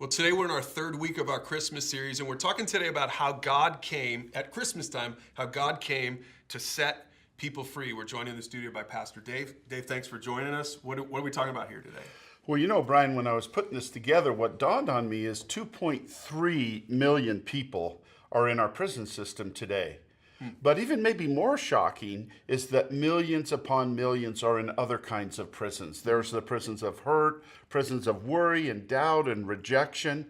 Well, today we're in our third week of our Christmas series, and we're talking today about how God came at Christmas time, how God came to set people free. We're joined in the studio by Pastor Dave. Dave, thanks for joining us. What are we talking about here today? Well, you know, Brian, when I was putting this together, what dawned on me is 2.3 million people are in our prison system today. But even maybe more shocking is that millions upon millions are in other kinds of prisons. There's the prisons of hurt, prisons of worry and doubt and rejection.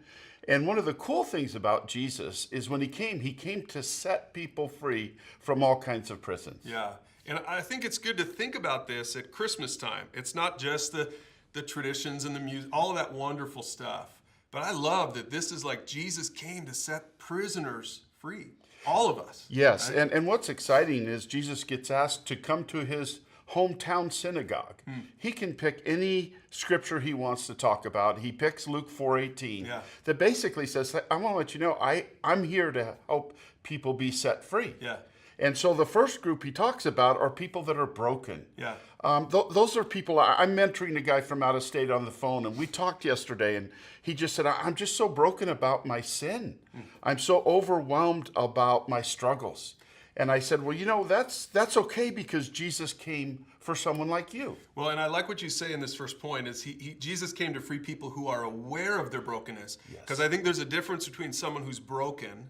And one of the cool things about Jesus is when he came to set people free from all kinds of prisons. Yeah, and I think it's good to think about this at Christmas time. It's not just the traditions and the music, all of that wonderful stuff. But I love that this is like Jesus came to set prisoners free. All of us. Yes, right? and what's exciting is Jesus gets asked to come to his hometown synagogue. He can pick any scripture he wants to talk about. He picks Luke 4:18 that basically says, I want to let you know, I'm here to help people be set free. Yeah. And so the first group he talks about are people that are broken. Yeah. Those are people, I'm mentoring a guy from out of state on the phone, and we talked yesterday, and he just said, I'm just so broken about my sin. I'm so overwhelmed about my struggles. And I said, well, you know, that's okay because Jesus came for someone like you. Well, and I like what you say in this first point is Jesus came to free people who are aware of their brokenness. Because I think there's a difference between someone who's broken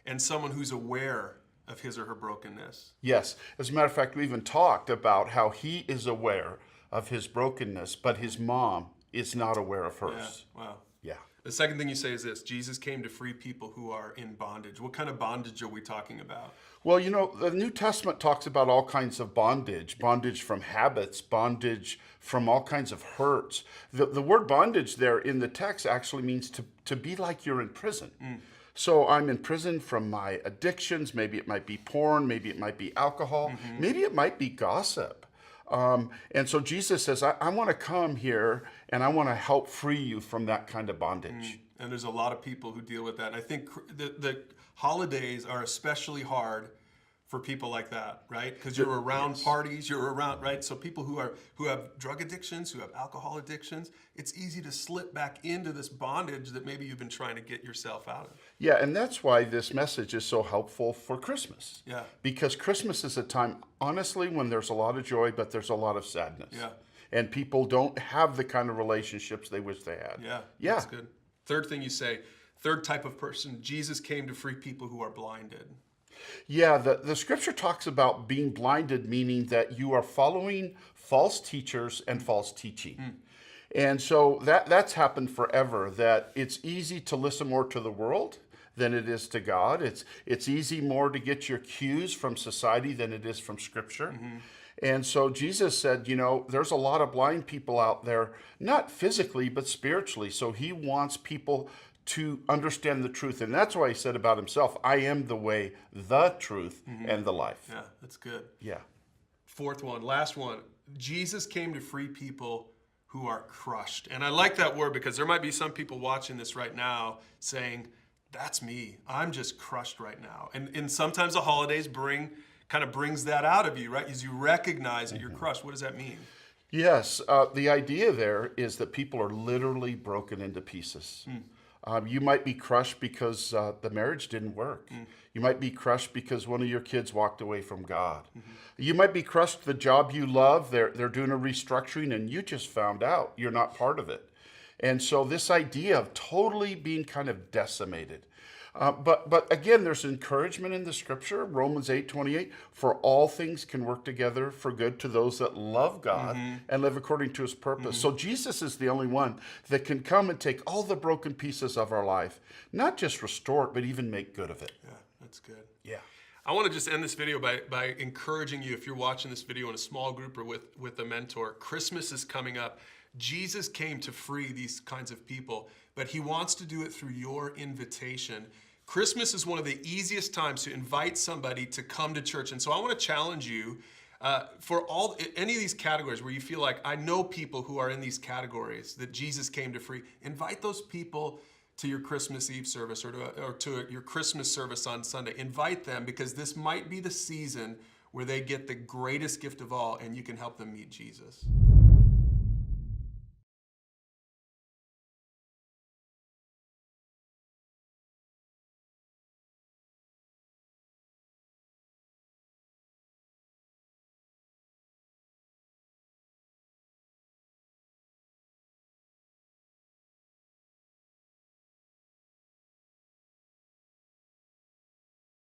and someone who's aware of his or her brokenness. Yes. As a matter of fact, we even talked about how he is aware of his brokenness, but his mom is not aware of hers. Yeah. Wow. Yeah. The second thing you say is this: Jesus came to free people who are in bondage. What kind of bondage are we talking about? Well, you know, the New Testament talks about all kinds of bondage, bondage from habits, bondage from all kinds of hurts. The word bondage there in the text actually means to be like you're in prison. So I'm in prison from my addictions. Maybe it might be porn. Maybe it might be alcohol. Maybe it might be gossip. And so Jesus says, I want to come here and I want to help free you from that kind of bondage. And there's a lot of people who deal with that. And I think the holidays are especially hard for people like that, right? Because you're around parties, you're around, right? So people who have drug addictions, who have alcohol addictions, it's easy to slip back into this bondage that maybe you've been trying to get yourself out of. Yeah, and that's why this message is so helpful for Christmas. Yeah. Because Christmas is a time, honestly, when there's a lot of joy, but there's a lot of sadness. Yeah. And people don't have the kind of relationships they wish they had. Yeah, Yeah. that's good. Third thing you say, third type of person, Jesus came to free people who are blinded. Yeah, the scripture talks about being blinded, meaning that you are following false teachers and false teaching. And so that's happened forever, that it's easy to listen more to the world than it is to God. It's easy more to get your cues from society than it is from scripture. And so Jesus said, you know, there's a lot of blind people out there, not physically, but spiritually. So he wants people to understand the truth. And that's why he said about himself, I am the way, the truth, and the life. Yeah, that's good. Yeah. Fourth one, last one. Jesus came to free people who are crushed. And I like that word because there might be some people watching this right now saying, that's me. I'm just crushed right now. And sometimes the holidays brings that out of you, right? As you recognize that you're crushed. What does that mean? Yes. The idea there is that people are literally broken into pieces. You might be crushed because the marriage didn't work. You might be crushed because one of your kids walked away from God. You might be crushed the job you love. They're doing a restructuring and you just found out you're not part of it. And so this idea of totally being kind of decimated. But again, there's encouragement in the scripture, Romans 8:28, for all things can work together for good to those that love God and live according to his purpose. So Jesus is the only one that can come and take all the broken pieces of our life, not just restore it, but even make good of it. Yeah, that's good. Yeah. I want to just end this video by encouraging you, if you're watching this video in a small group or with a mentor, Christmas is coming up. Jesus came to free these kinds of people, but he wants to do it through your invitation. Christmas is one of the easiest times to invite somebody to come to church. And so I want to challenge you for any of these categories where you feel like, I know people who are in these categories that Jesus came to free. Invite those people to your Christmas Eve service or to your Christmas service on Sunday. Invite them because this might be the season where they get the greatest gift of all and you can help them meet Jesus.